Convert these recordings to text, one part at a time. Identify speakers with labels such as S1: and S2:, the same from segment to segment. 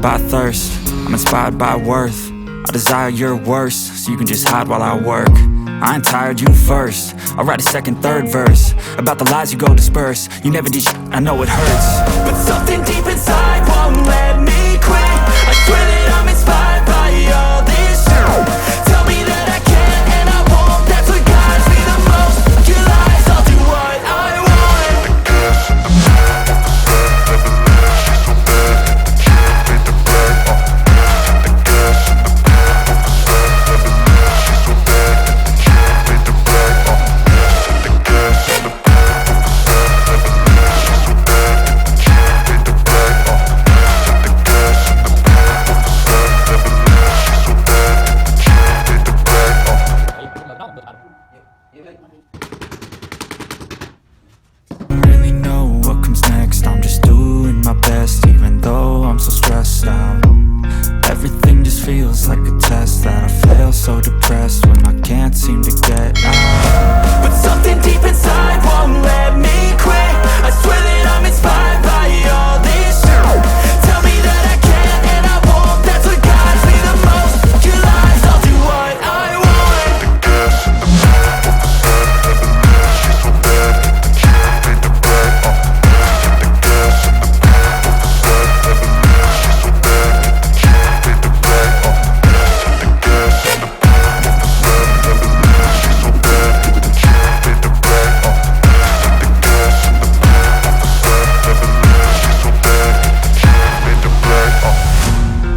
S1: by thirst, I'm inspired by worth. I desire your worst, so you can just hide while I work. I ain't tired, you first. I'll write a second, third verse about the lies you go disperse. You never did shit, I know it hurts, but something deep inside won't let me quit. I swear that I'm inspired by all this shit. Tell me that I can and I won't. That's what guides me the most. Your lies, I'll do what I want. Don't really know what comes next. I'm just doing my best, even though I'm so stressed out. Everything just feels like a test that I fail, so depressed when I can't seem to get out. But something deep inside won't let me quit. I swear that I'm inspired by all this shit. Tell me that I can and I won't. That's what guides me the most. Your lies, I'll do what I want.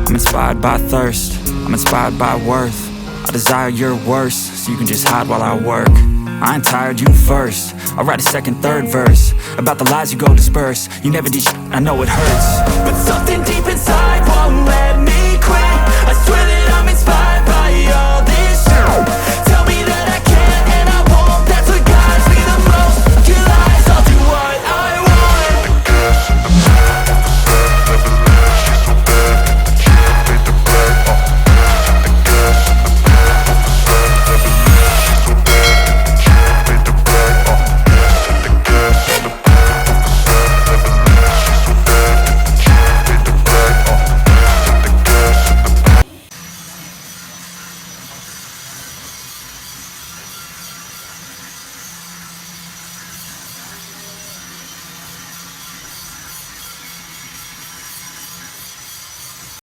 S1: I'm inspired by thirst, I'm inspired by worth. I desire your worst, so you can just hide while I work. I ain't tired, you first. I'll write a second, third verse about the lies you go disperse. You never did shit, I know it hurts, but something deep inside won't let